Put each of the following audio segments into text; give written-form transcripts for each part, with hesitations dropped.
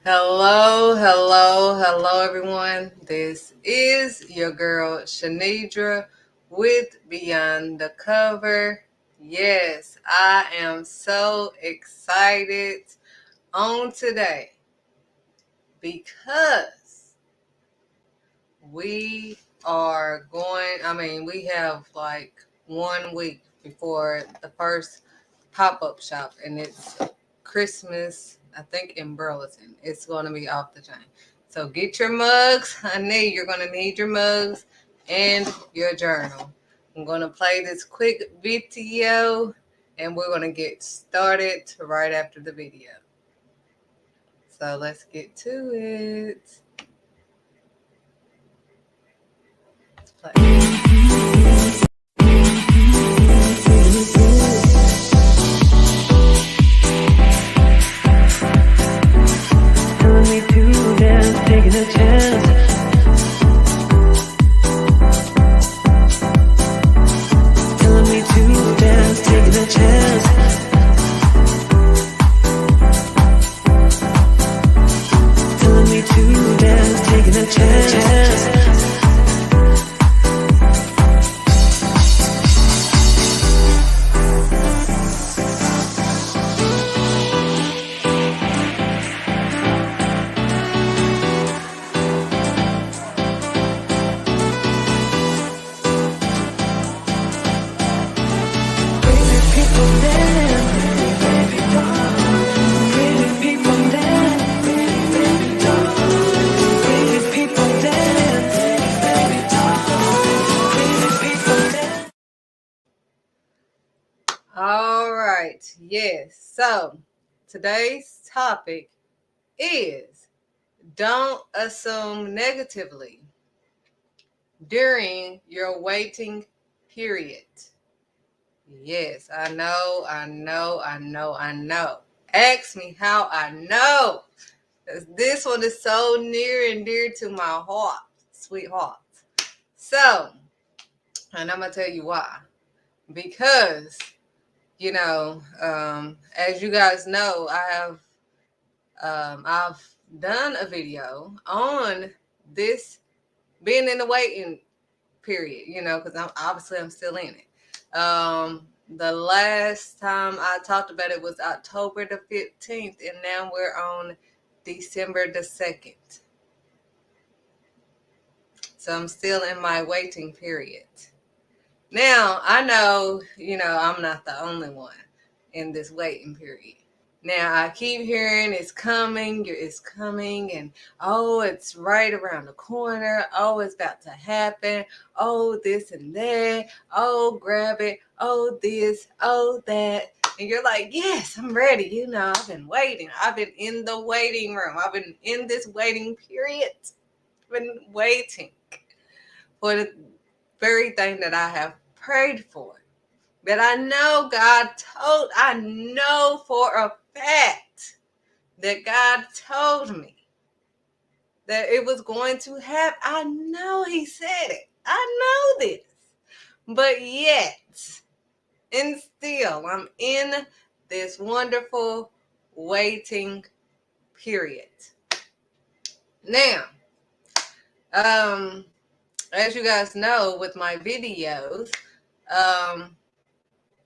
Hello, everyone. This is your girl Shanidra with Beyond the Cover. Yes, I am so excited on today because we are we have like 1 week before the first pop-up shop, and it's Christmas, I think, in Burleson. It's going to be off the chain. So get your mugs, honey. You're going to need your mugs and your journal. I'm going to play this quick video, and we're going to get started right after the video. So let's get to it. Let's play. Telling me to dance, taking a chance. Telling me to dance, taking a chance. Telling me to dance, taking a chance. All right. Yes. So today's topic is don't assume negatively during your waiting period. Yes, I know. Ask me how I know. 'Cause this one is so near and dear to my heart, sweetheart. So, and I'm going to tell you why. Because, as you guys know, I've done a video on this being in the waiting period, because I'm still in it. The last time I talked about it was October the 15th, and now we're on December the 2nd. So I'm still in my waiting period. Now, I know, I'm not the only one in this waiting period. Now, I keep hearing it's coming, and oh, it's right around the corner. Oh, it's about to happen. Oh, this and that. Oh, grab it. Oh, this. Oh, that. And you're like, yes, I'm ready. I've been waiting. I've been in the waiting room. I've been in this waiting period. I've been waiting for the very thing that I have prayed for. But I know I know for a fact that God told me that it was going to happen. I know He said it. I know this. But yet, and still, I'm in this wonderful waiting period. Now, as you guys know, with my videos,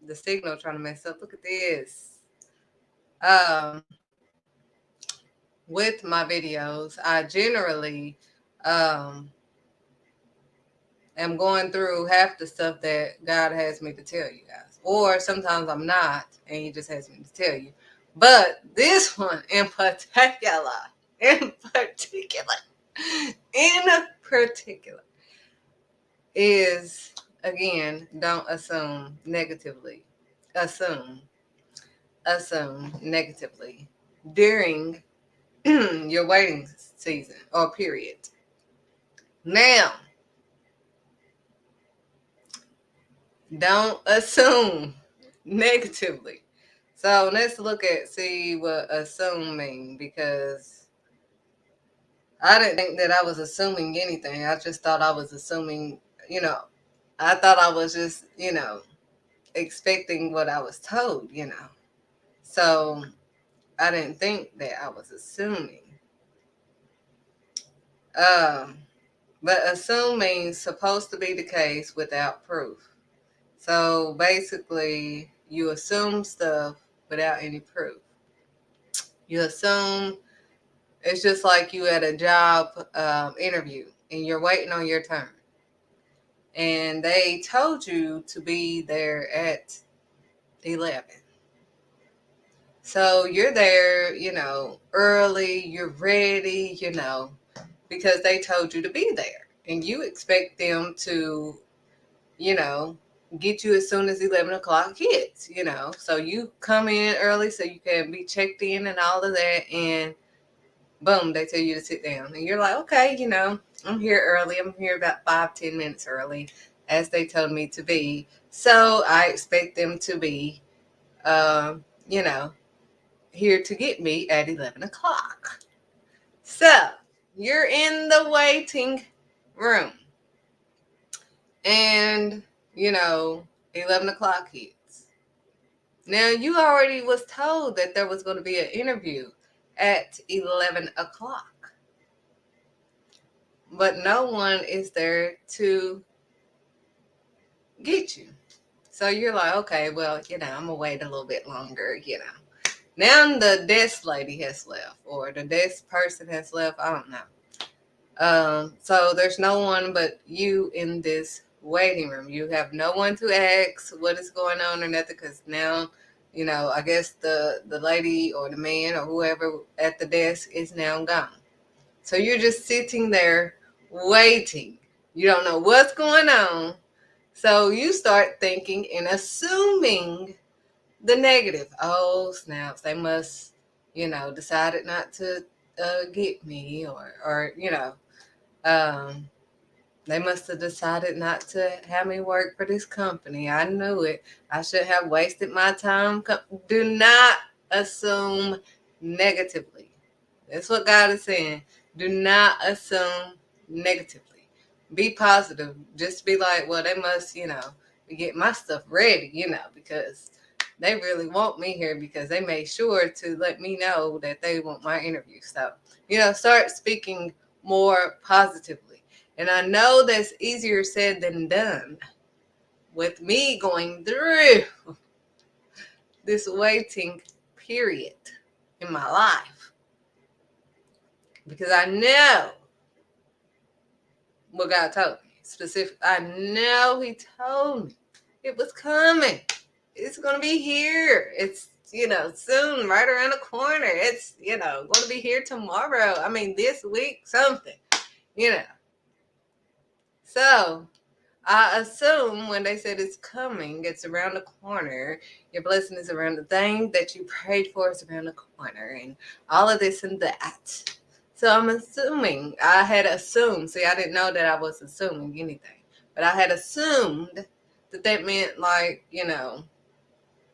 the signal trying to mess up. Look at this. With my videos, I generally am going through half the stuff that God has me to tell you guys. Or sometimes I'm not, and He just has me to tell you. But this one in particular, is, again, don't assume negatively. Assume negatively during your waiting season or period. Now, don't assume negatively. So let's see what assume mean, because I didn't think that I was assuming anything. I just thought I was assuming, I thought I was just, expecting what I was told. So I didn't think that I was assuming. Um, but assume means supposed to be the case without proof. So basically, you assume stuff without any proof. You assume it's just like you at a job interview and you're waiting on your turn. And they told you to be there at 11. So you're there, early, you're ready, because they told you to be there. And you expect them to, you know, get you as soon as 11 o'clock hits. So you come in early so you can be checked in and all of that. And boom, they tell you to sit down. And you're like, okay, I'm here early. I'm here about 5-10 minutes early, as they told me to be. So I expect them to be, um, you know, here to get me at 11 o'clock. So you're in the waiting room. And, 11 o'clock hits. Now, you already was told that there was going to be an interview at 11 o'clock. But no one is there to get you. So you're like, okay, well, I'm going to wait a little bit longer. Now the desk lady has left, or the desk person has left. I don't know. So there's no one but you in this waiting room. You have no one to ask what is going on or nothing, because now, I guess the lady or the man or whoever at the desk is now gone. So you're just sitting there waiting. You don't know what's going on. So you start thinking and assuming the negative. Oh, snaps. They must, decided not to get me, or they must have decided not to have me work for this company. I knew it. I should have wasted my time. Do not assume negatively. That's what God is saying. Do not assume negatively. Be positive. Just be like, well, they must, be getting my stuff ready, because they really want me here, because they made sure to let me know that they want my interview. So, start speaking more positively. And I know that's easier said than done with me going through this waiting period in my life, because I know what God told me. Specific. I know He told me it was coming. It's going to be here. It's, soon, right around the corner. It's, going to be here tomorrow. I mean, this week, something, So I assume when they said it's coming, it's around the corner. Your blessing is around the thing that you prayed for is around the corner, and all of this and that. So I'm assuming, I had assumed, see, I didn't know that I was assuming anything, but I had assumed that meant like,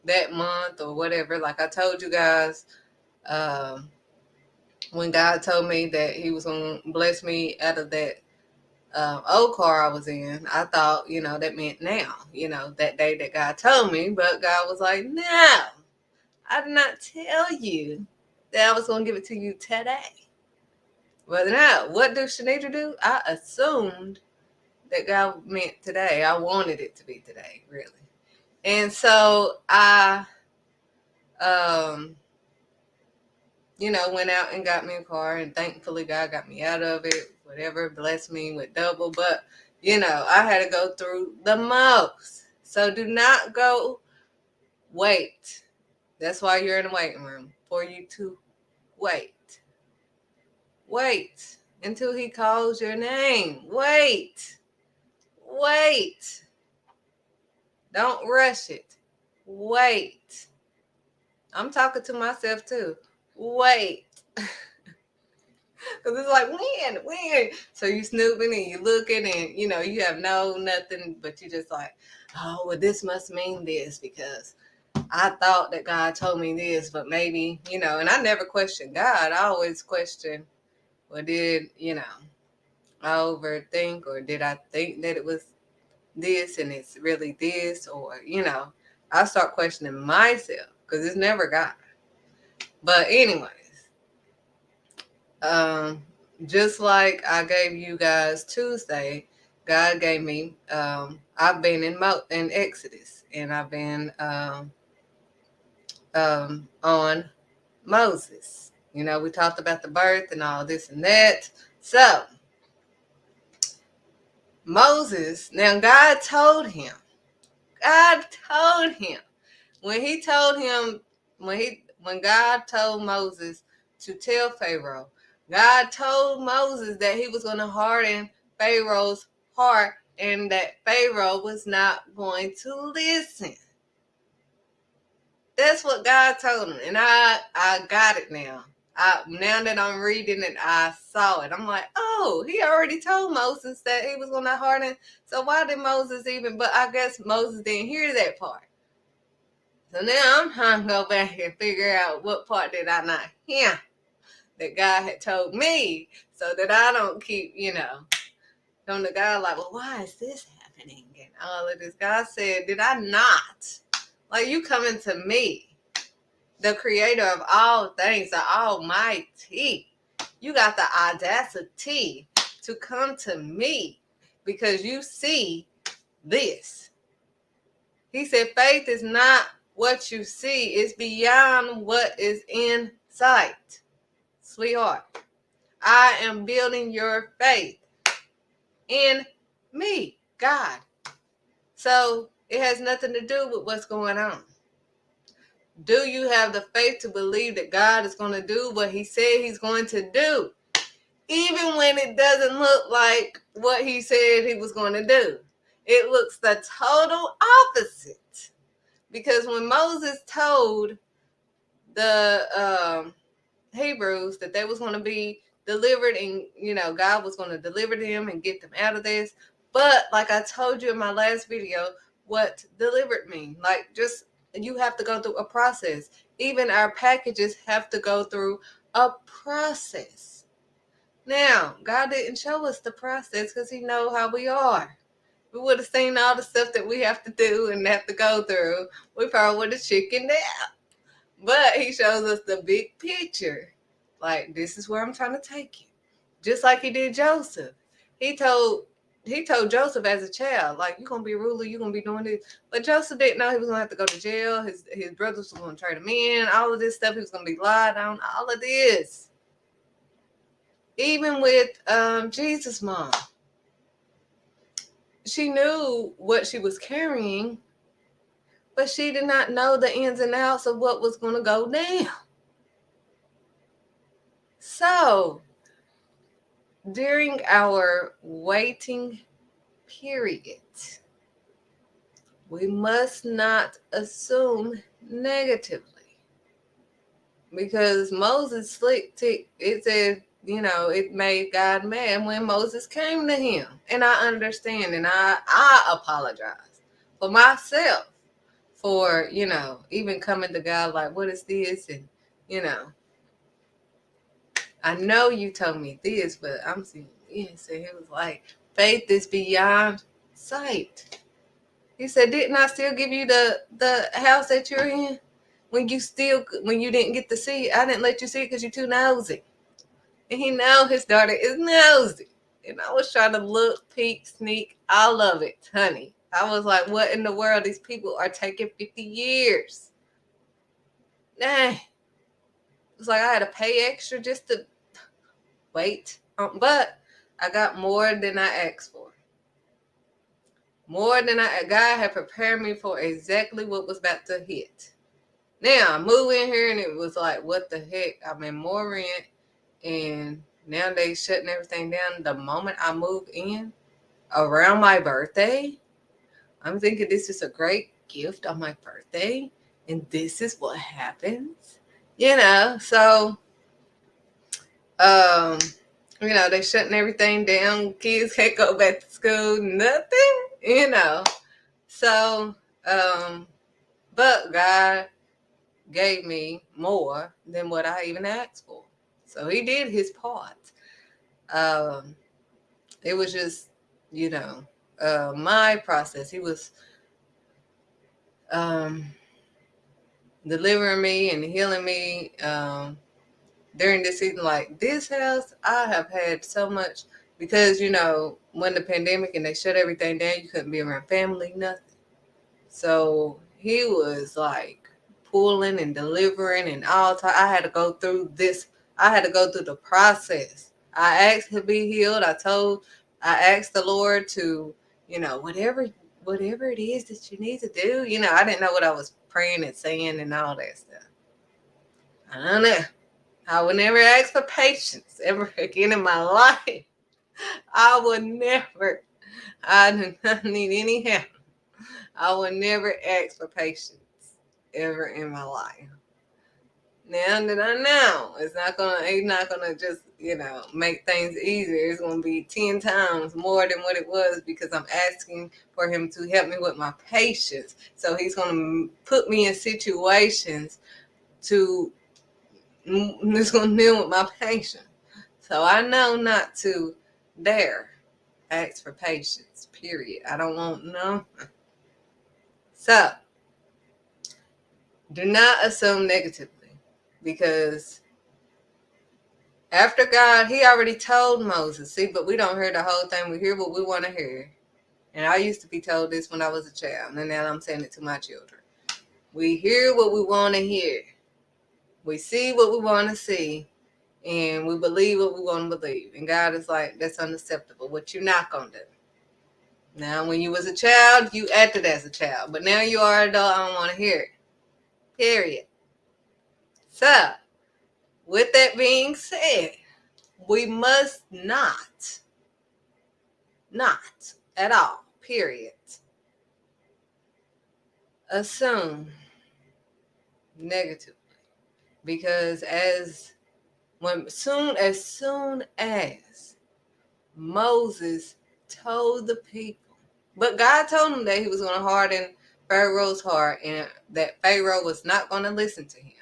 that month or whatever. Like I told you guys, when God told me that He was going to bless me out of that old car I was in, I thought, that meant now, that day that God told me. But God was like, no, I did not tell you that I was going to give it to you today. But now, what do Shanita do? I assumed that God meant today. I wanted it to be today, really. And so I, went out and got me a car, and thankfully God got me out of it, whatever, blessed me with double. But, I had to go through the most. So do not go wait. That's why you're in the waiting room, for you to wait. Wait until He calls your name. Wait. Don't rush it. Wait. I'm talking to myself too. Wait. Because it's like, when? So you snooping and you looking and, you have nothing, but you just like, oh, well, this must mean this, because I thought that God told me this, but maybe, and I never question God. I always question, well, did, I overthink, or did I think that it was this and it's really this, or, I start questioning myself, because it's never God. But anyways, just like I gave you guys Tuesday, God gave me. I've been in Exodus, and I've been on Moses. You know, we talked about the birth and all this and that. So Moses, now God told him when he told him when God told Moses to tell Pharaoh, God told Moses that he was going to harden Pharaoh's heart and that Pharaoh was not going to listen. That's what God told him, and I got it now. Now that I'm reading it, I saw it. I'm like, oh, he already told Moses that he was going to harden. So why did Moses even? But I guess Moses didn't hear that part. So now I'm trying to go back and figure out what part did I not hear that God had told me, so that I don't keep, going to God like, well, why is this happening and all of this? God said, did I not? Like, you coming to me, the creator of all things, the almighty. You got the audacity to come to me because you see this. He said, faith is not what you see, it's beyond what is in sight. Sweetheart, I am building your faith in me, God. So it has nothing to do with what's going on. Do you have the faith to believe that God is going to do what he said he's going to do? Even when it doesn't look like what he said he was going to do. It looks the total opposite. Because when Moses told the Hebrews that they was going to be delivered and, God was going to deliver them and get them out of this. But like I told you in my last video, what delivered mean? Like, just, you have to go through a process. Even our packages have to go through a process. Now, God didn't show us the process because he know how we are. We would have seen all the stuff that we have to do and have to go through. We probably would have chickened out. But he shows us the big picture. Like, this is where I'm trying to take you. Just like he did Joseph. He told Joseph as a child, like, you're going to be a ruler, you're going to be doing this. But Joseph didn't know he was going to have to go to jail. His brothers were going to trade him in. All of this stuff, he was going to be lied on. All of this. Even with Jesus' mom. She knew what she was carrying, but she did not know the ins and outs of what was going to go down. So, during our waiting period, we must not assume negatively. Because Moses slipped, it said, it made God mad when Moses came to him. And I understand, and I apologize for myself for, even coming to God like, what is this? And, I know you told me this, but I'm seeing this. And it was like, faith is beyond sight. He said, didn't I still give you the house that you're in? When you didn't get to see it, I didn't let you see it because you're too nosy. And he know his daughter is nosy. And I was trying to look, peek, sneak, all of it, honey. I was like, what in the world? These people are taking 50 years. Dang. It's like I had to pay extra just to wait. But I got more than I asked for. More than God had prepared me for exactly what was about to hit. Now, I moved in here and it was like, what the heck? I'm in more rent and now they shutting everything down. The moment I move in around my birthday, I'm thinking this is a great gift on my birthday and this is what happens. So, they shutting everything down. Kids can't go back to school, nothing, So, but God gave me more than what I even asked for. So he did his part. It was just, my process. He was delivering me and healing me during this season, like this house, I have had so much because when the pandemic and they shut everything down, you couldn't be around family, nothing. So he was like pulling and delivering and all time. I had to go through this. I had to go through the process. I asked to be healed. I asked the Lord to, whatever it is that you need to do. I didn't know what I was praying and saying and all that stuff. I don't know. I would never ask for patience ever again in my life. I would never. I do not need any help. I would never ask for patience ever in my life. Now that I know it's not gonna just, make things easier. It's gonna be 10 times more than what it was because I'm asking for him to help me with my patience. So he's gonna put me in situations it's gonna deal with my patience. So I know not to dare ask for patience, period. I don't want no. So do not assume negatively because after God, he already told Moses. See, but we don't hear the whole thing. We hear what we want to hear. And I used to be told this when I was a child, and now I'm saying it to my children. We hear what we want to hear. We see what we want to see. And we believe what we want to believe. And God is like, that's unacceptable. What you're not going to do. Now, when you was a child, you acted as a child. But now you are an adult, I don't want to hear it. Period. So, with that being said, we must not at all, period, assume negatively. Because as soon as Moses told the people, but God told him that he was going to harden Pharaoh's heart and that Pharaoh was not going to listen to him.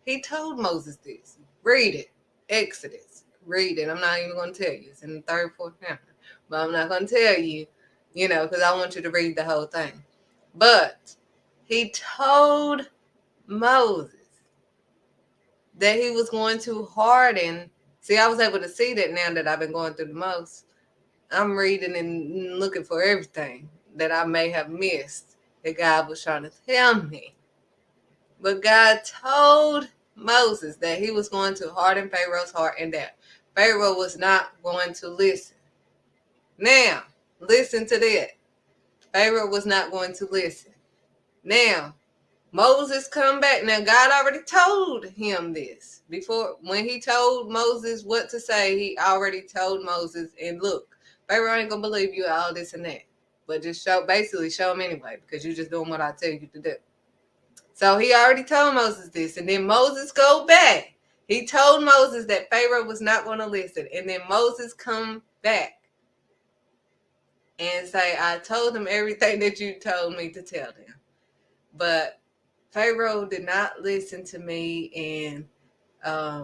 He told Moses this. Read it. Exodus. Read it. I'm not even going to tell you. It's in the third, fourth chapter. But I'm not going to tell you, because I want you to read the whole thing. But he told Moses that he was going to harden. See, I was able to see that now that I've been going through the most. I'm reading and looking for everything that I may have missed that God was trying to tell me. But God told Moses that he was going to harden Pharaoh's heart and that Pharaoh was not going to listen. Now, listen to that. Pharaoh was not going to listen. Now, Moses come back. Now, God already told him this. Before, when he told Moses what to say, he already told Moses, and look, Pharaoh ain't going to believe you, all this and that. But just show him anyway, because you're just doing what I tell you to do. So he already told Moses this. And then Moses go back. He told Moses that Pharaoh was not going to listen. And then Moses come back and say, I told him everything that you told me to tell them. But Pharaoh did not listen to me. And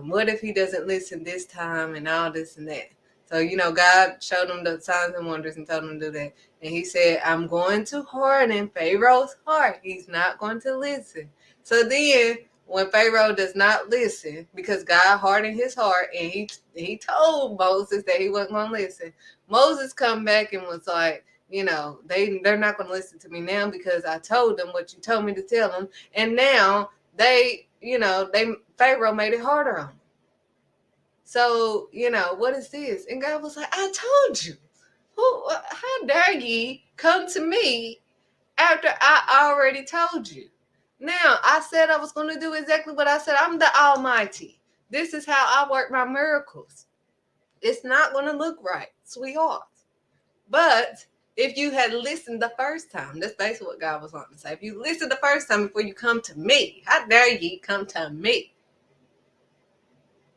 what if he doesn't listen this time and all this and that? So, God showed him the signs and wonders and told him to do that. And he said, I'm going to harden Pharaoh's heart. He's not going to listen. So then when Pharaoh does not listen, because God hardened his heart and he told Moses that he wasn't going to listen, Moses come back and was like, they're not going to listen to me now because I told them what you told me to tell them. And now Pharaoh made it harder on them. So, what is this? And God was like, I told you. How dare ye come to me after I already told you? Now, I said I was going to do exactly what I said. I'm the Almighty. This is how I work my miracles. It's not going to look right, sweetheart. But if you had listened the first time, that's basically what God was wanting to say. If you listened the first time before you come to me, how dare ye come to me?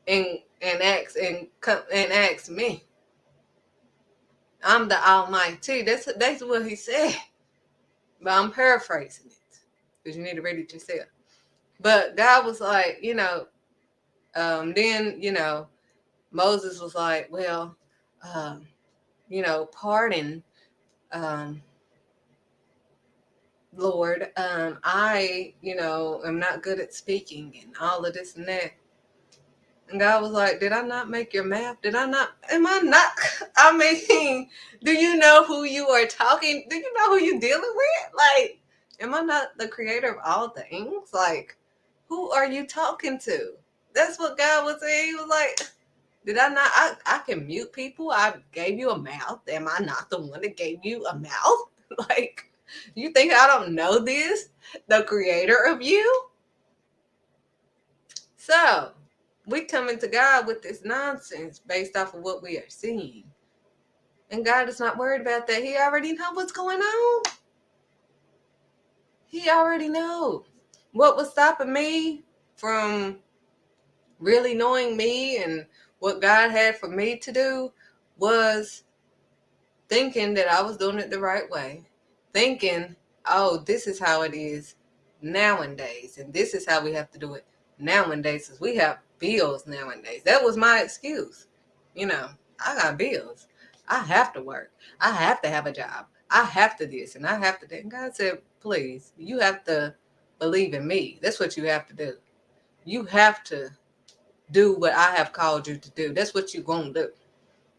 And ask me. I'm the Almighty. That's what he said. But I'm paraphrasing it because you need to read it yourself. But God was like, then Moses was like, well, pardon, Lord, I am not good at speaking and all of this and that. And God was like, did I not make your map? Am I not? I mean, do you know who you are talking? Do you know who you're dealing with? Like, am I not the creator of all things? Like, who are you talking to? That's what God was saying. He was like, did I not? I can mute people. I gave you a mouth. Am I not the one that gave you a mouth? Like, you think I don't know this? The creator of you? So, we coming to God with this nonsense based off of what we are seeing. And God is not worried about that. He already know what's going on. He already know. What was stopping me from really knowing me and what God had for me to do was thinking that I was doing it the right way. Thinking, oh, this is how it is nowadays. And this is how we have to do it nowadays. Because we have bills nowadays. That was my excuse. You know, I got bills. I have to work. I have to have a job. I have to this and I have to that. And God said, please, you have to believe in me. That's what you have to do. You have to do what I have called you to do. That's what you're going to do.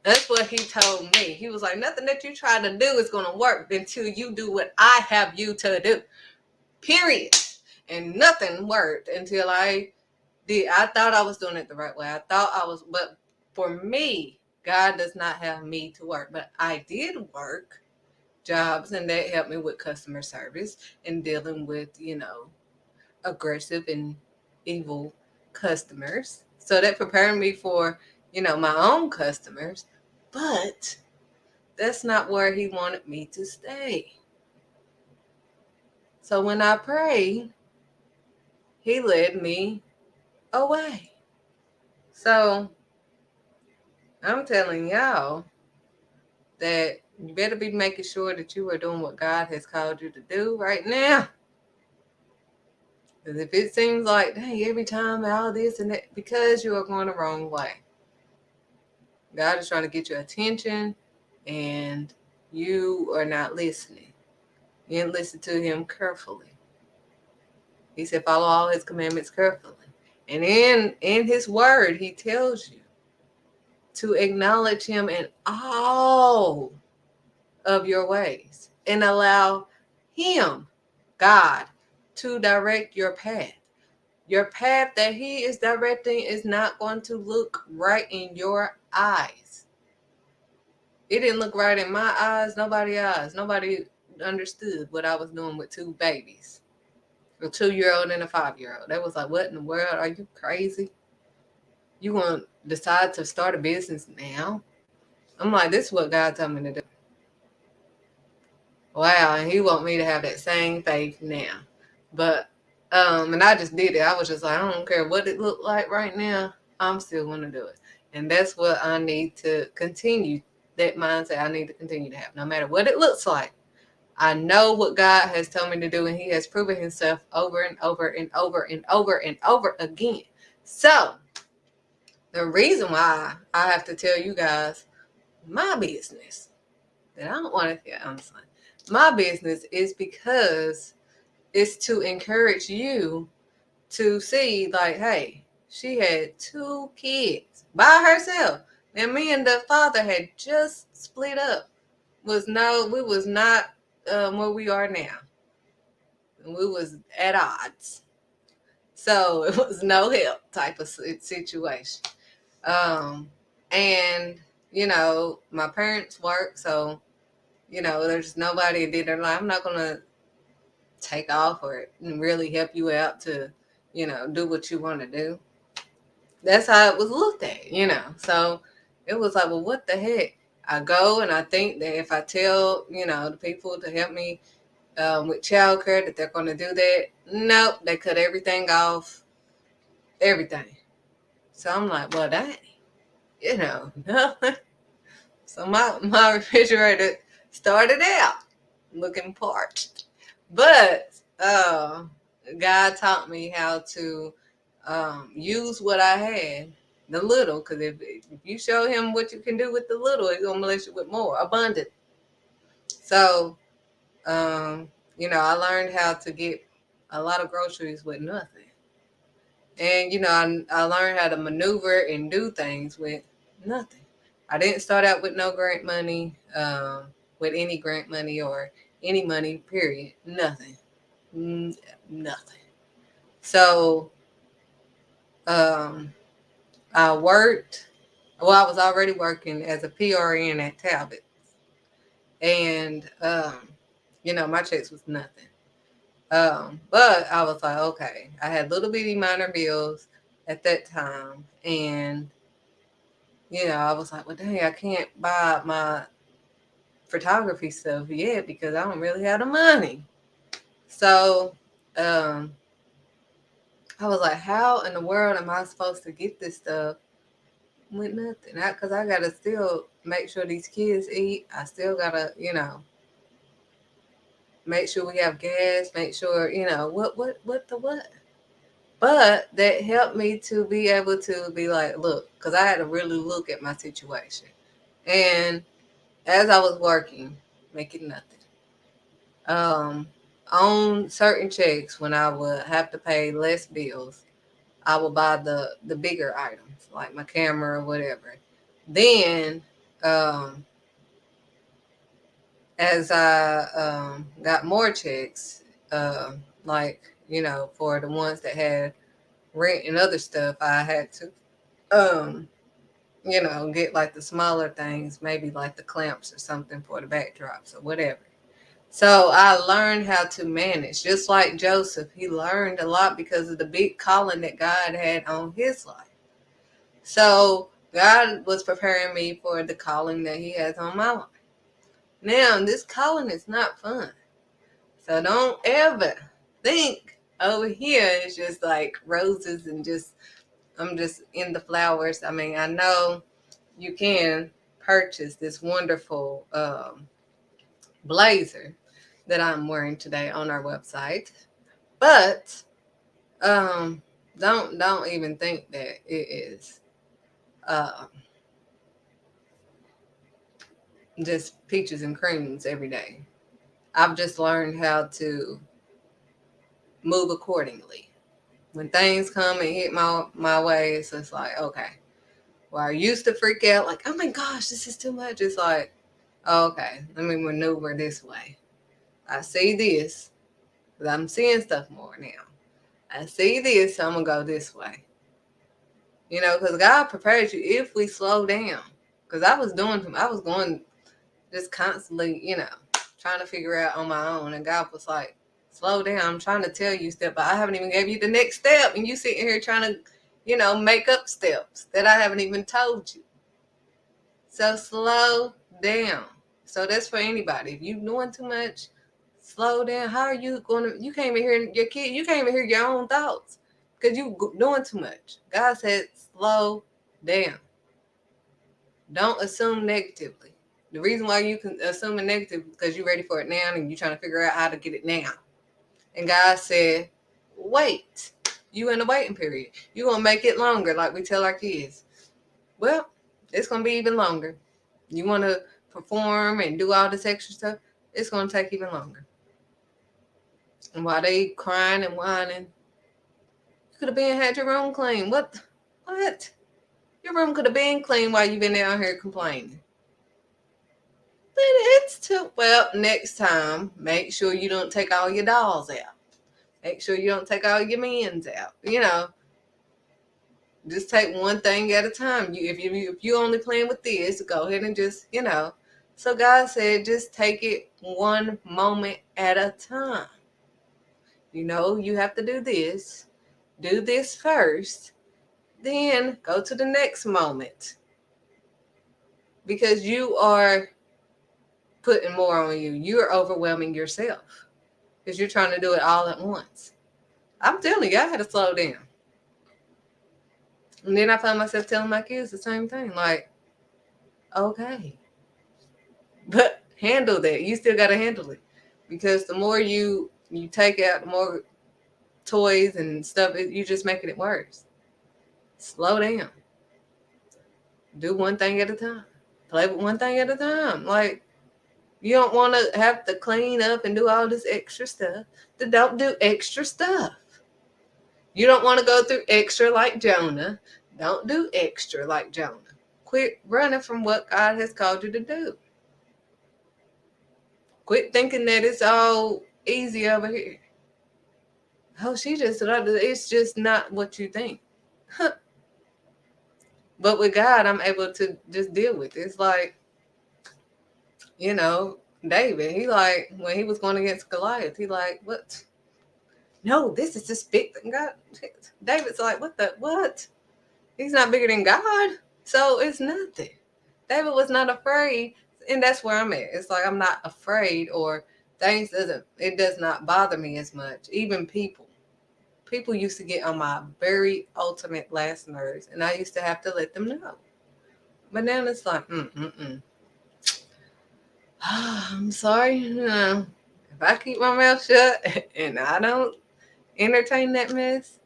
That's what he told me. He was like, nothing that you try to do is going to work until you do what I have you to do. Period. And nothing worked until I did. I thought I was doing it the right way. I thought I was, but for me, God does not have me to work. But I did work jobs, and that helped me with customer service and dealing with, aggressive and evil customers. So that prepared me for, my own customers. But that's not where he wanted me to stay. So when I prayed, he led me away. So I'm telling y'all that you better be making sure that you are doing what God has called you to do right now. Because if it seems like, dang, every time all this and that, because you are going the wrong way. God is trying to get your attention and you are not listening. You didn't listen to him carefully. He said, follow all his commandments carefully. And in his word, he tells you to acknowledge him in all of your ways and allow him, God, to direct your path. Your path that he is directing is not going to look right in your eyes. It didn't look right in my eyes, nobody's eyes. Nobody understood what I was doing with two babies. A 2-year-old and a 5-year-old. They was like, what in the world? Are you crazy? You want to decide to start a business now? I'm like, this is what God told me to do. Wow, and he want me to have that same faith now. But, and I just did it. I was just like, I don't care what it looked like right now. I'm still going to do it. And that's what I need to continue. That mindset I need to continue to have. No matter what it looks like. I know what God has told me to do, and he has proven himself over and over and over and over and over again. So, the reason why I have to tell you guys my business that I don't want to tell, I'm sorry. My business is because it's to encourage you to see, like, hey, she had 2 kids by herself. And me and the father had just split up. We was not where we are now. We was at odds. So it was no help type of situation. And, my parents work, so, there's nobody that did their life. I'm not going to take off or really help you out to, do what you want to do. That's how it was looked at, So it was like, well, what the heck? I go and I think that if I tell, the people to help me with childcare that they're going to do that. Nope, they cut everything off. Everything. So I'm like, well, dang. No. So my refrigerator started out looking parched. But God taught me how to use what I had, the little, because if you show him what you can do with the little, he's going to bless you with more, abundant. So, I learned how to get a lot of groceries with nothing. And, I learned how to maneuver and do things with nothing. I didn't start out with no grant money, with any grant money or any money, period. Nothing. Nothing. So, um, I worked, well, I was already working as a PRN at Talbot. And, my checks was nothing. But I was like, okay, I had little bitty minor bills at that time. And, I was like, well, dang, I can't buy my photography stuff yet because I don't really have the money. So, um, I was like, how in the world am I supposed to get this stuff with nothing? Because I got to still make sure these kids eat. I still got to, make sure we have gas, make sure, what the what? But that helped me to be able to be like, look, because I had to really look at my situation. And as I was working, making nothing, um, on certain checks, when I would have to pay less bills, I would buy the bigger items, like my camera or whatever. Then, um, as I got more checks, like, for the ones that had rent and other stuff, I had to, um, get like the smaller things, maybe like the clamps or something for the backdrops or whatever. So I learned how to manage, just like Joseph. He learned a lot because of the big calling that God had on his life. So God was preparing me for the calling that he has on my life. Now, this calling is not fun. So don't ever think over here it's just like roses and I'm just in the flowers. I mean, I know you can purchase this wonderful blazer that I'm wearing today on our website, but um, don't even think that it is uh, just peaches and creams every day. I've just learned how to move accordingly. When things come and hit my way, it's just like, okay. Well, I used to freak out like, oh my gosh, this is too much. It's like, oh, okay, let me maneuver this way. I see this, because I'm seeing stuff more now. I see this, so I'm going to go this way. Because God prepares you if we slow down. Because I was going just constantly, trying to figure out on my own. And God was like, slow down. I'm trying to tell you step, but I haven't even gave you the next step. And you sitting here trying to, make up steps that I haven't even told you. So slow down. So that's for anybody. If you're doing too much, slow down. How are you you can't even hear your kid, you can't even hear your own thoughts because you doing too much. God said, slow down. Don't assume negatively. The reason why you can assume a negative is because you're ready for it now and you're trying to figure out how to get it now. And God said, wait. You in the waiting period. You're going to make it longer like we tell our kids. Well, it's going to be even longer. You want to perform and do all this extra stuff, it's going to take even longer. And while they crying and whining, you could have been had your room clean. What? Your room could have been clean while you've been down here complaining. But it's too, well, next time, make sure you don't take all your dolls out. Make sure you don't take all your men's out. Just take one thing at a time. If you only playing with this, go ahead and just, So God said, just take it one moment at a time. You have to do this. Do this first. Then go to the next moment. Because you are putting more on you. You're overwhelming yourself. Because you're trying to do it all at once. I'm telling you, I had to slow down. And then I found myself telling my kids the same thing. Like, okay. But handle that. You still got to handle it. Because the more you take out, the more toys and stuff, you're just making it worse. Slow down. Do one thing at a time. Play with one thing at a time. Like, you don't want to have to clean up and do all this extra stuff. Then don't do extra stuff. You don't want to go through extra like Jonah. Don't do extra like Jonah. Quit running from what God has called you to do. Quit thinking that it's all easy over here. Oh, it's just not what you think. But with God, I'm able to just deal with it. It's like, David, he like, when he was going against Goliath, he like, what? No, this is just big than God. David's like, what? He's not bigger than God. So it's nothing. David was not afraid. And that's where I'm at. It's like, I'm not afraid, or it does not bother me as much. Even people used to get on my very ultimate last nerves, and I used to have to let them know. But now it's like, I'm sorry. If I keep my mouth shut and I don't entertain that mess,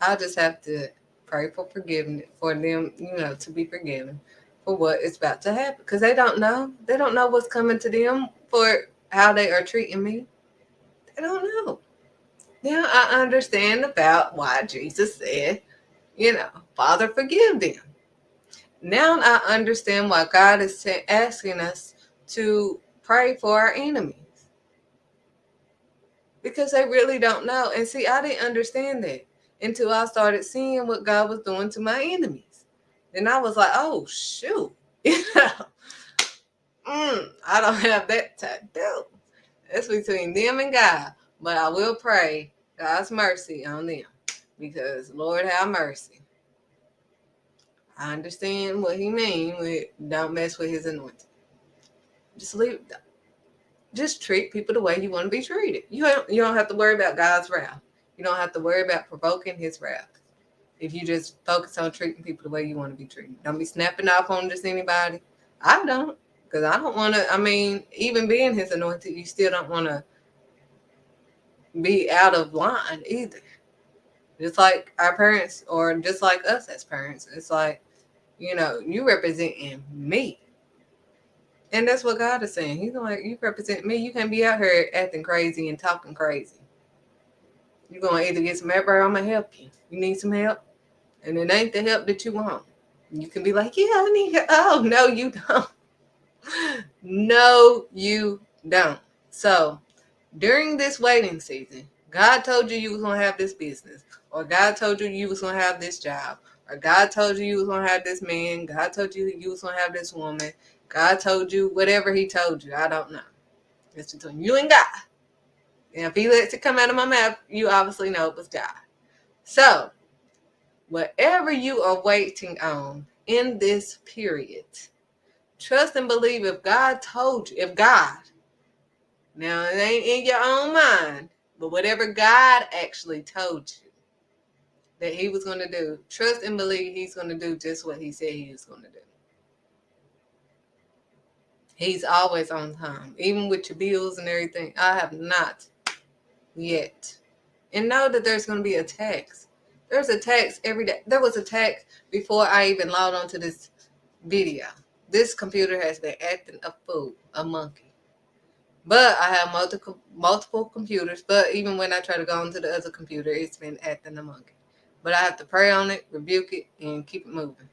I'll just have to pray for forgiveness for them, to be forgiven for what is about to happen. Because they don't know. They don't know what's coming to them for how they are treating me. They don't know. Now I understand about why Jesus said, Father, forgive them. Now I understand why God is asking us to pray for our enemies. Because they really don't know. And see, I didn't understand that until I started seeing what God was doing to my enemies. Then I was like, oh, shoot. I don't have that to do. That's between them and God. But I will pray God's mercy on them. Because, Lord, have mercy. I understand what he means with don't mess with his anointing. Just treat people the way you want to be treated. You don't have to worry about God's wrath. You don't have to worry about provoking his wrath. If you just focus on treating people the way you want to be treated. Don't be snapping off on just anybody. I don't. Because I don't want to, even being his anointed, you still don't want to be out of line either. Just like our parents, or just like us as parents. It's like, you representing me. And that's what God is saying. He's like, you represent me. You can't be out here acting crazy and talking crazy. You're going to either get some help or I'm going to help you. You need some help? And it ain't the help that you want. You can be like, yeah, I need help. Oh, no, you don't. No, you don't. So during this waiting season, God told you was going to have this business, or God told you was going to have this job, or God told you was going to have this man, God told you was going to have this woman, God told you whatever he told you. I don't know. It's between you and God. And if he lets it come out of my mouth, you obviously know it was God. So, whatever you are waiting on in this period, trust and believe if God told you, now it ain't in your own mind, but whatever God actually told you that he was going to do, trust and believe he's going to do just what he said he was going to do. He's always on time, even with your bills and everything. I have not yet. And know that there's going to be attacks. There's attacks every day. There was attacks before I even logged onto this video. This computer has been acting a fool, a monkey. But I have multiple computers. But even when I try to go onto the other computer, it's been acting a monkey. But I have to pray on it, rebuke it, and keep it moving.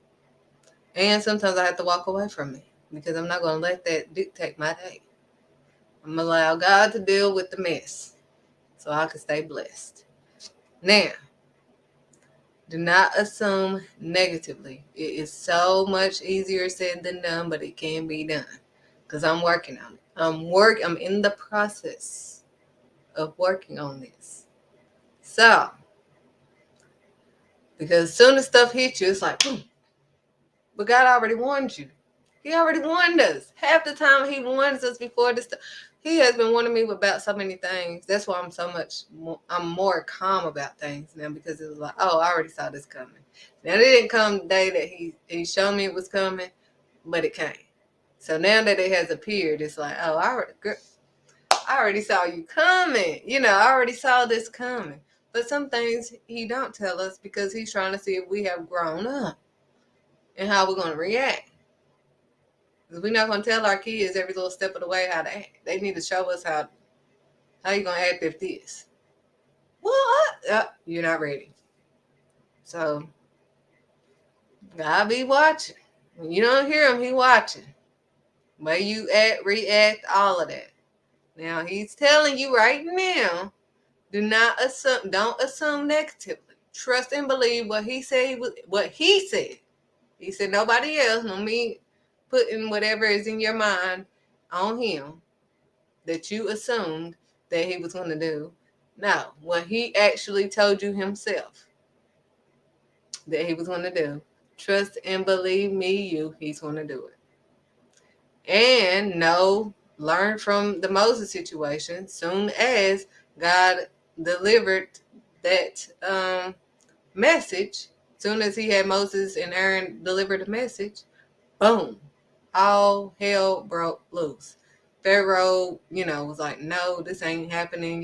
And sometimes I have to walk away from it because I'm not going to let that dictate my day. I'm going to allow God to deal with the mess so I can stay blessed. Now, do not assume negatively. It is so much easier said than done, but it can be done because I'm working on it. I'm in the process of working on this. So, because as soon as stuff hits you, it's like, boom. But God already warned you. He already warned us. Half the time he warns us before this stuff. He has been warning me about so many things. That's why I'm more calm about things now, because it was like, oh, I already saw this coming. Now, it didn't come the day that he showed me it was coming, but it came. So now that it has appeared, it's like, oh, I already saw you coming. I already saw this coming. But some things he don't tell us because he's trying to see if we have grown up and how we're going to react. Because we're not going to tell our kids every little step of the way how to act. They need to show us how you going to act if this. What? you're not ready. So God be watching. When you don't hear him, he watching. Where you act, react, all of that. Now he's telling you right now, don't assume negatively. Trust and believe what he said. What he said. He said nobody else. No me putting whatever is in your mind on him that you assumed that he was going to do. No, what he actually told you himself that he was going to do. Trust and believe me, he's going to do it. And learn from the Moses situation. Soon as God delivered that message, soon as he had Moses and Aaron deliver the message, boom, all hell broke loose. Pharaoh, was like, no, this ain't happening,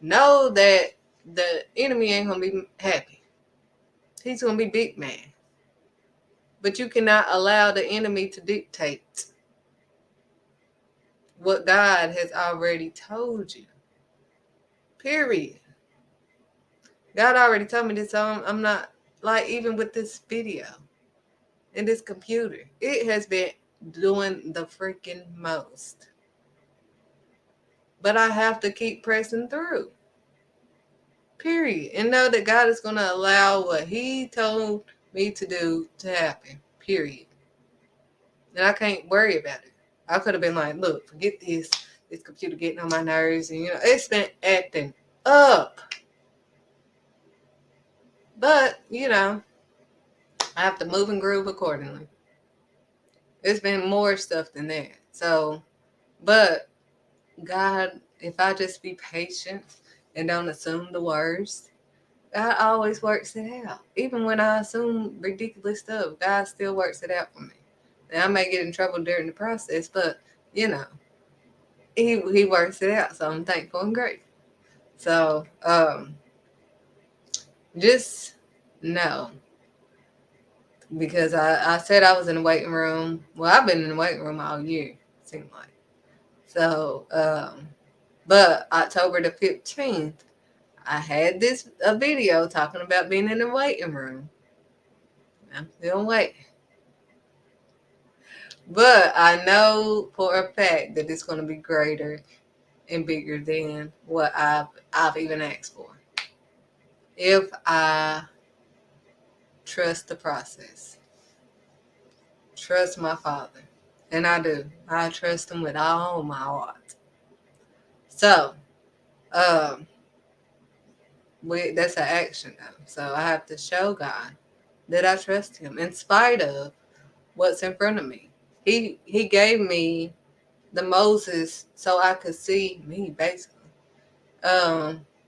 know that the enemy ain't going to be happy. He's going to be big man. But you cannot allow the enemy to dictate what God has already told you. Period. God already told me this, so I'm not, like, even with this video and this computer, it has been doing the freaking most. But I have to keep pressing through. Period. And know that God is going to allow what he told me to do to happen. Period. And I can't worry about it. I could have been like, look, forget this computer getting on my nerves. And, it's been acting up. But, I have to move and groove accordingly. It's been more stuff than that. So, but God, if I just be patient and don't assume the worst, God always works it out. Even when I assume ridiculous stuff, God still works it out for me. And I may get in trouble during the process, but, he works it out. So I'm thankful and grateful. So, just know. Because I said I was in the waiting room. Well, I've been in the waiting room all year, it seemed like. So, but October the 15th, I had a video talking about being in the waiting room. I'm still waiting. But I know for a fact that it's going to be greater and bigger than what I've even asked for. If I trust the process. Trust my Father. And I do. I trust him with all my heart. So, that's an action though. So I have to show God that I trust him in spite of what's in front of me. He gave me the Moses so I could see me, basically.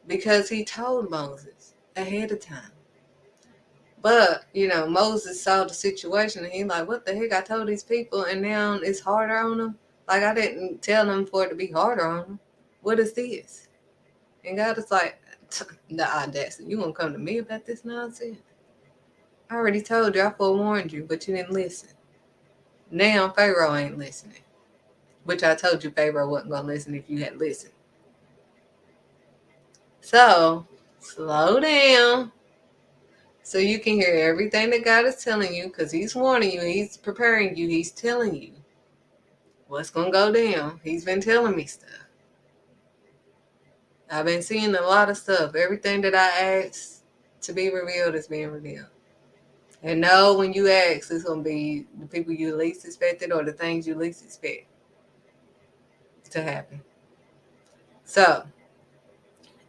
Because he told Moses ahead of time. But, Moses saw the situation and he like, what the heck? I told these people and now it's harder on them. Like, I didn't tell them for it to be harder on them. What is this? And God is like, the audacity. You gonna come to me about this nonsense? I already told you, I forewarned you, but you didn't listen. Now Pharaoh ain't listening. Which I told you Pharaoh wasn't gonna listen if you had listened. So, slow down. So you can hear everything that God is telling you, because he's warning you, he's preparing you, he's telling you what's going to go down. He's been telling me stuff. I've been seeing a lot of stuff. Everything that I asked to be revealed is being revealed. And know when you ask, it's going to be the people you least expected or the things you least expect to happen. So,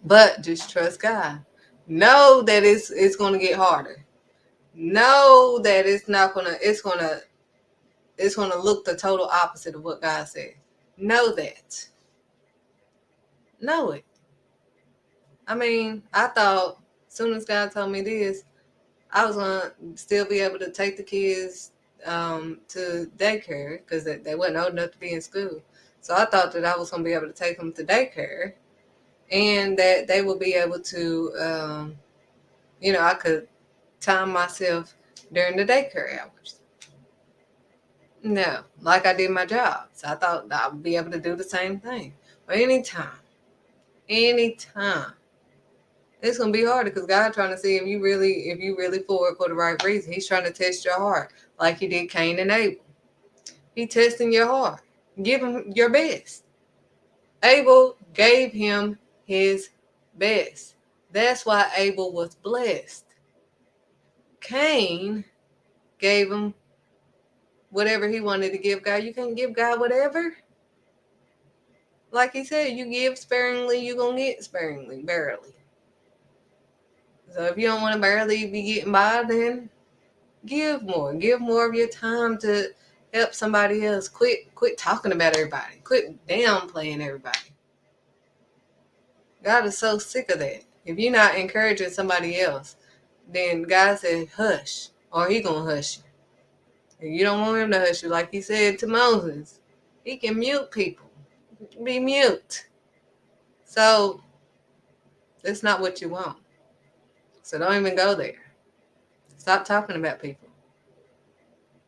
but just trust God. Know that it's going to get harder. Know that it's going to look the total opposite of what God said. Know that. Know it. I mean, I thought as soon as God told me this, I was going to still be able to take the kids to daycare because they wasn't old enough to be in school. So I thought that I was going to be able to take them to daycare and that they would be able to, I could time myself during the daycare hours. No, like I did my job. So I thought I would be able to do the same thing. But anytime. It's gonna be harder because God trying to see if you really for it for the right reason. He's trying to test your heart, like he did Cain and Abel. He testing your heart. Give him your best. Abel gave him his best. That's why Abel was blessed. Cain gave him whatever he wanted to give God. You can't give God whatever. Like he said, you give sparingly, you're going to get sparingly, barely. So if you don't want to barely be getting by, then give more. Give more of your time to help somebody else. Quit talking about everybody. Quit downplaying everybody. God is so sick of that. If you're not encouraging somebody else, then God said hush, or he going to hush you. If you don't want him to hush you, like he said to Moses, he can mute people. Be mute. So that's not what you want. So don't even go there. Stop talking about people.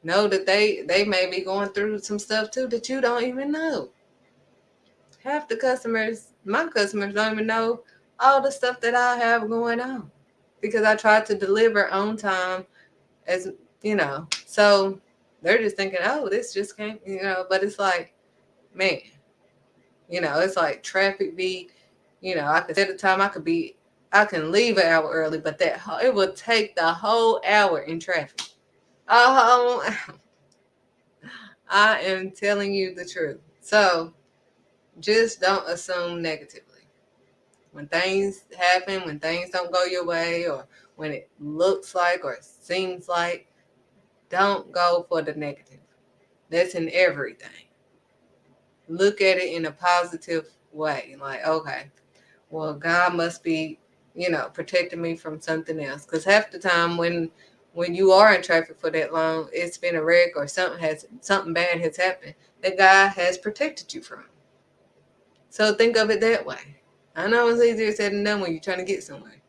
Know that they may be going through some stuff too that you don't even know. Half the customers, my customers, don't even know all the stuff that I have going on because I try to deliver on time, as you know. So they're just thinking, oh, this just came, but it's like, man, it's like traffic be, I could set a time, I can leave an hour early, but it would take the whole hour in traffic. Oh, I am telling you the truth. So just don't assume negatively. When things happen, when things don't go your way, or when it looks like or seems like, don't go for the negative. That's in everything. Look at it in a positive way. Like, okay, well, God must be, protecting me from something else. Because half the time when you are in traffic for that long, it's been a wreck or something bad has happened that God has protected you from. So think of it that way. I know it's easier said than done when you're trying to get somewhere.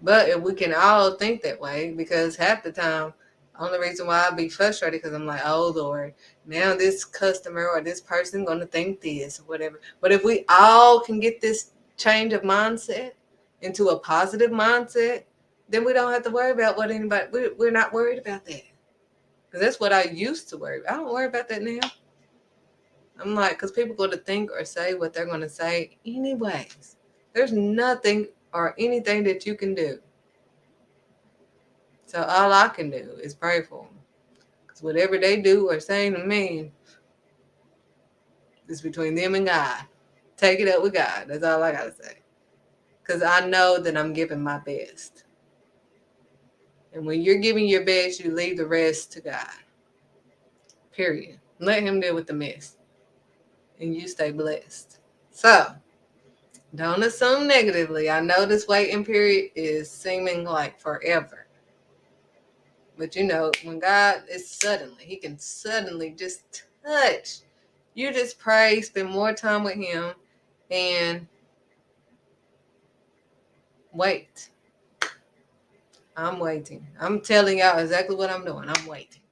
But if we can all think that way, because half the time, only reason why I be frustrated because I'm like, oh Lord, now this customer or this person gonna think this or whatever. But if we all can get this change of mindset into a positive mindset, then we don't have to worry about what anybody. We're not worried about that, because that's what I used to worry about. I don't worry about that now. I'm like, because people go to think or say what they're going to say anyways. There's nothing or anything that you can do. So all I can do is pray for them. Because whatever they do or say to me is between them and God. Take it up with God. That's all I got to say. Because I know that I'm giving my best. And when you're giving your best, you leave the rest to God. Period. Let him deal with the mess. And you stay blessed. So, don't assume negatively. I know this waiting period is seeming like forever. But when God is suddenly, he can suddenly just touch. You just pray, spend more time with him, and wait. I'm waiting. I'm telling y'all exactly what I'm doing. I'm waiting.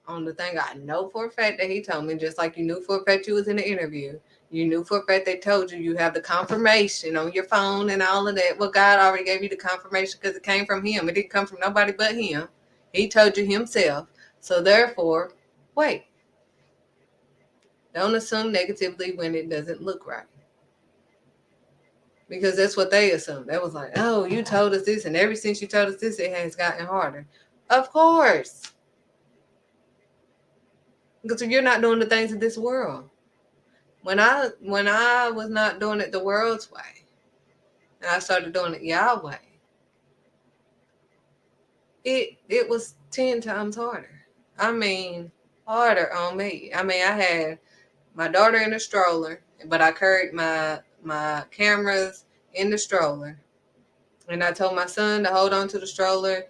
On the thing I know for a fact that he told me, just like you knew for a fact you was in the interview. You knew for a fact they told you have the confirmation on your phone and all of that. Well, God already gave you the confirmation because it came from him. It didn't come from nobody but him. He told you himself. So therefore, wait. Don't assume negatively when it doesn't look right. Because that's what they assumed. They was like, oh, you told us this, and ever since you told us this, it has gotten harder. Of course. Because you're not doing the things of this world. When I was not doing it the world's way, and I started doing it Yahweh, it was 10 times harder. I mean, harder on me. I mean, I had my daughter in a stroller, but I carried my cameras in the stroller, and I told my son to hold on to the stroller.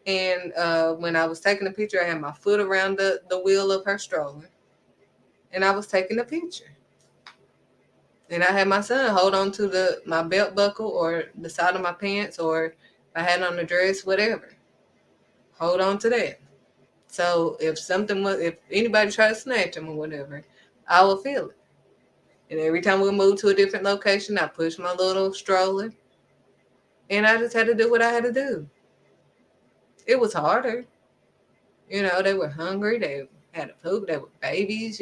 And when I was taking a picture, I had my foot around the wheel of her stroller, and I was taking a picture. And I had my son hold on to my belt buckle or the side of my pants, or if I had on a dress, whatever. Hold on to that. So if anybody tried to snatch him or whatever, I will feel it. And every time we moved to a different location, I pushed my little stroller. And I just had to do what I had to do. It was harder. They were hungry. They had to poop. They were babies,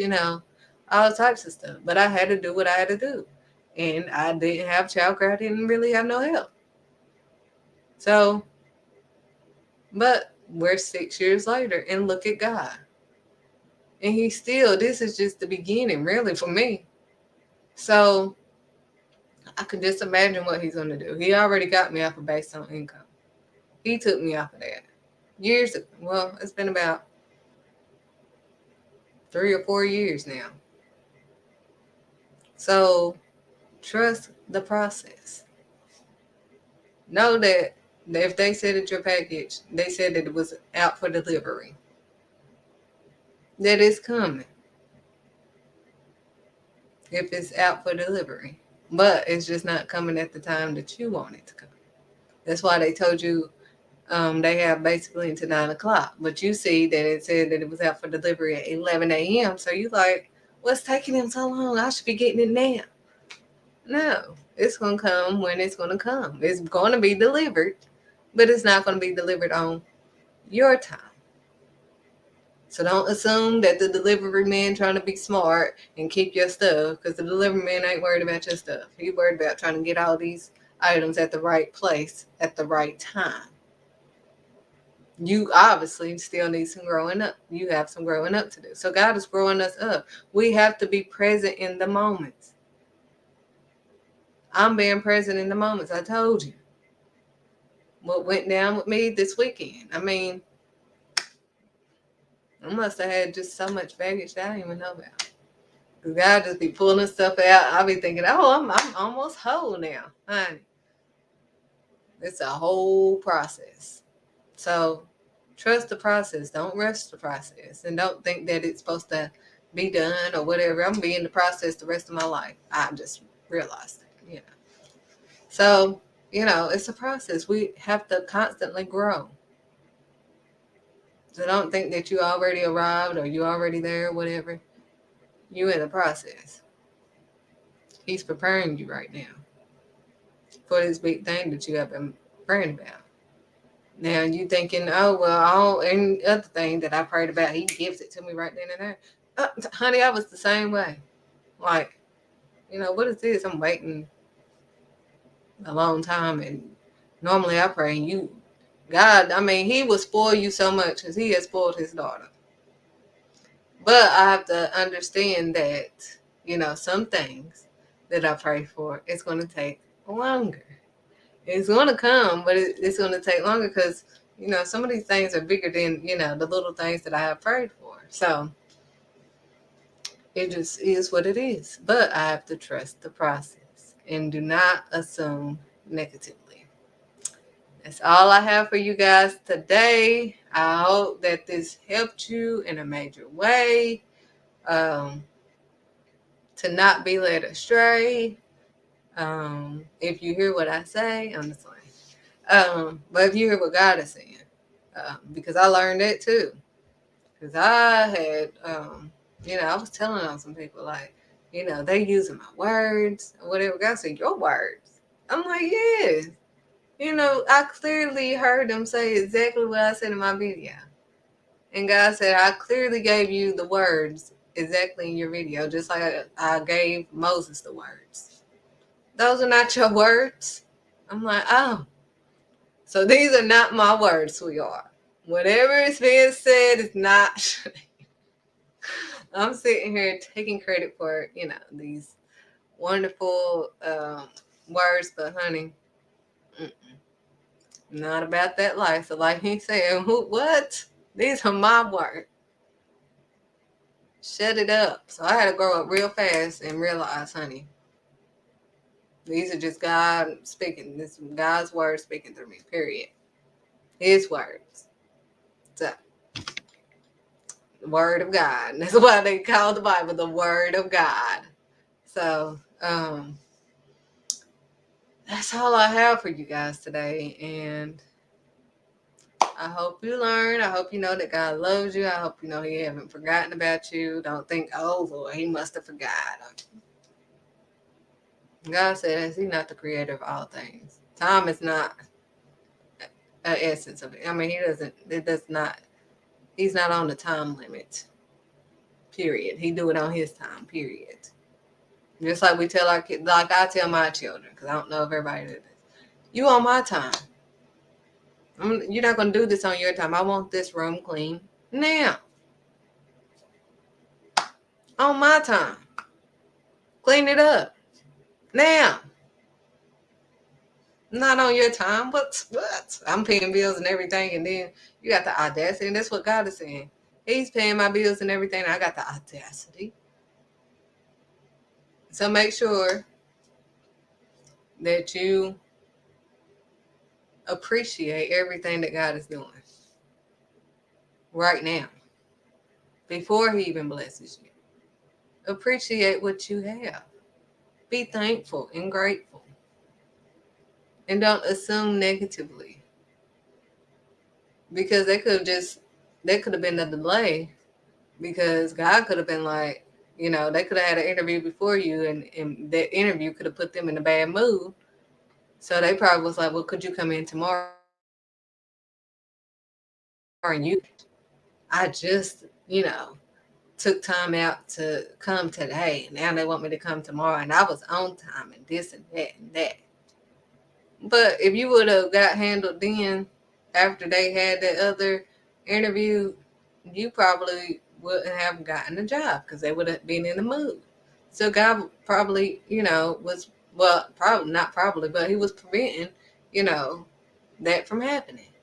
all types of stuff. But I had to do what I had to do. And I didn't have childcare. I didn't really have no help. So, but we're 6 years later and look at God. And this is just the beginning, really, for me. So I can just imagine what he's going to do. He already got me off of based on income. He took me off of that years ago. Well, it's been about 3 or 4 years now. So trust the process. Know that if they said it's your package, they said that it was out for delivery, that it's coming. If it's out for delivery, but it's just not coming at the time that you want it to come. That's why they told you they have basically until 9 o'clock. But you see that it said that it was out for delivery at 11 a.m. So you like, what's taking them so long? I should be getting it now. No, it's going to come when it's going to come. It's going to be delivered, but it's not going to be delivered on your time. So don't assume that the delivery man trying to be smart and keep your stuff, because the delivery man ain't worried about your stuff. He's worried about trying to get all these items at the right place at the right time. You obviously still need some growing up. You have some growing up to do. So God is growing us up. We have to be present in the moments. I'm being present in the moments. I told you what went down with me this weekend. I mean, I must have had just so much baggage that I didn't even know about. Because God just be pulling stuff out. I'll be thinking, oh, I'm almost whole now. Honey, it's a whole process. So trust the process. Don't rush the process. And don't think that it's supposed to be done or whatever. I'm going to be in the process the rest of my life. I just realized that, So, it's a process. We have to constantly grow. So don't think that you already arrived or you already there, whatever. You in the process. He's preparing you right now for this big thing that you have been praying about. Now you thinking, oh, well, any other thing that I prayed about, he gives it to me right then and there. Honey, I was the same way. Like, what is this? I'm waiting a long time, and normally I pray, and God, he will spoil you so much because he has spoiled his daughter. But I have to understand that, some things that I pray for, it's going to take longer. It's going to come, but it's going to take longer because, some of these things are bigger than, the little things that I have prayed for. So it just is what it is. But I have to trust the process and do not assume negatively. That's all I have for you guys today. I hope that this helped you in a major way. To not be led astray. If you hear what I say, I'm just like, but if you hear what God is saying, because I learned that too. Because I had, I was telling on some people like, they using my words or whatever. God said, your words. I'm like, yes. I clearly heard them say exactly what I said in my video. And God said, I clearly gave you the words exactly in your video, just like I gave Moses the words. Those are not your words. I'm like, oh. So these are not my words, sweetheart. Whatever is being said is not. I'm sitting here taking credit for, these wonderful words, but honey, not about that life. So like he said, what? These are my words. Shut it up. So I had to grow up real fast and realize, honey, these are just God speaking. This is God's word speaking through me, period. His words. So, the word of God. That's why they call the Bible the word of God. So, that's all I have for you guys today. And I hope you learn. I hope you know that God loves you. I hope you know he haven't forgotten about you. Don't think, oh, Lord, he must have forgot. God said, He's not the creator of all things. Time is not an essence of it. I mean, it does not, He's not on the time limit, period. He do it on His time, period. Just like we tell our kids, like I tell my children, because I don't know if everybody does this. You on my time. You're not going to do this on your time. I want this room clean now. On my time. Clean it up. Now. Not on your time. What? I'm paying bills and everything, and then you got the audacity, and that's what God is saying. He's paying my bills and everything, and I got the audacity. So make sure that you appreciate everything that God is doing right now, before He even blesses you. Appreciate what you have. Be thankful and grateful. And don't assume negatively. Because they could have been a delay, because God could have been like, they could have had an interview before you, and that interview could have put them in a bad mood. So they probably was like, well, could you come in tomorrow? And I just, took time out to come today. Now they want me to come tomorrow, and I was on time, and this and that and that. But if you would have got handled then, after they had that other interview, you probably wouldn't have gotten the job, because they would have been in the mood. So God probably, probably not probably, but He was preventing, that from happening,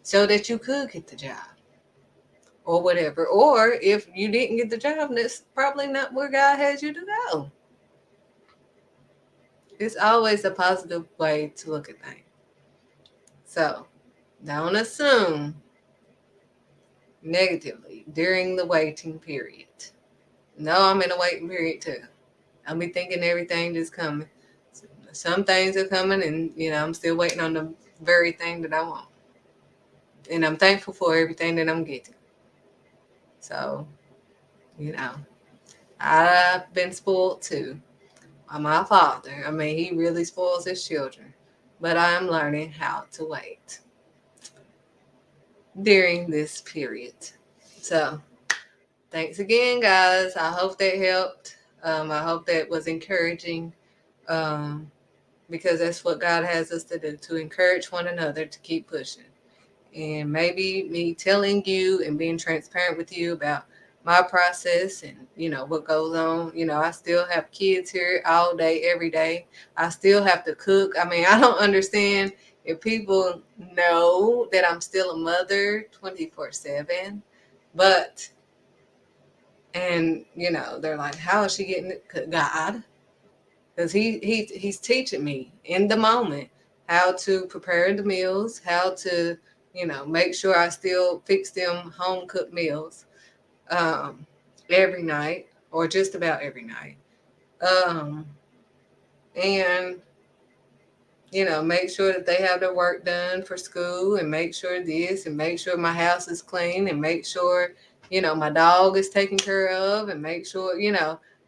so that you could get the job or whatever. Or if you didn't get the job, that's probably not where God has you to go. It's always a positive way to look at things. So don't assume negatively during the waiting period. No, I'm in a waiting period too. I'll be thinking everything just coming. Some things are coming, and I'm still waiting on the very thing that I want. And I'm thankful for everything that I'm getting. So, I've been spoiled too by my father. I mean, he really spoils his children. But I am learning how to wait during this period. So, thanks again, guys. I hope that helped. I hope that was encouraging, because that's what God has us to do, to encourage one another to keep pushing. And maybe me telling you and being transparent with you about my process and, what goes on. I still have kids here all day, every day. I still have to cook. I mean, I don't understand if people know that I'm still a mother 24/7, but, and, they're like, how is she getting it? God, because he's teaching me in the moment how to prepare the meals, how to, make sure I still fix them home cooked meals every night, or just about every night. And, make sure that they have their work done for school, and make sure this, and make sure my house is clean, and make sure, my dog is taken care of, and make sure,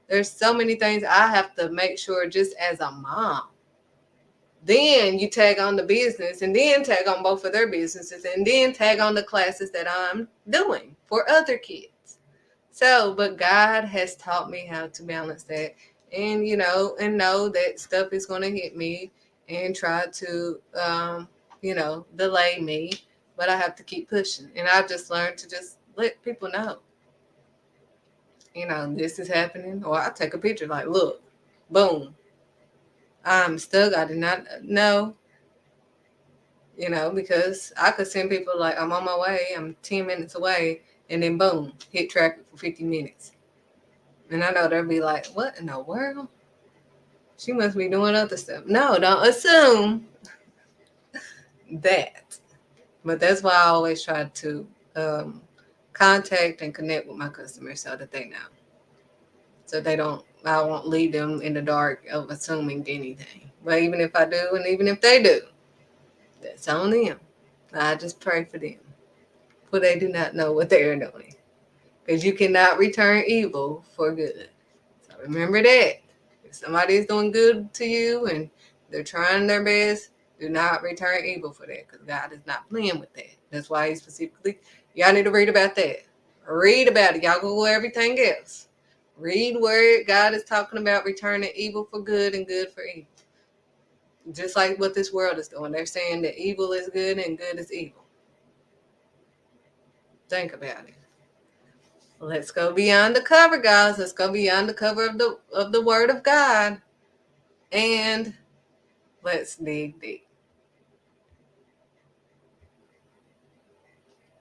there's so many things I have to make sure just as a mom. Then you tag on the business, and then tag on both of their businesses, and then tag on the classes that I'm doing for other kids. So, but God has taught me how to balance that, and, and know that stuff is going to hit me and try to, delay me, but I have to keep pushing. And I just learned to just let people know, this is happening. Or I take a picture like, look, boom, I'm stuck. I did not know, because I could send people like, I'm on my way, I'm 10 minutes away, and then boom, hit traffic for 50 minutes. And I know they'll be like, what in the world? She must be doing other stuff. No, don't assume that. But that's why I always try to contact and connect with my customers so that they know. So I won't leave them in the dark of assuming anything. But even if I do, and even if they do, that's on them. I just pray for them, for they do not know what they are doing. Because you cannot return evil for good. So remember that. If somebody is doing good to you and they're trying their best, do not return evil for that, because God is not playing with that. That's why he specifically, y'all need to read about that. Read about it. Y'all Google everything else. Read where God is talking about returning evil for good and good for evil. Just like what this world is doing. They're saying that evil is good and good is evil. Think about it. Let's go beyond the cover, guys. Let's go beyond the cover of the Word of God. And let's dig deep.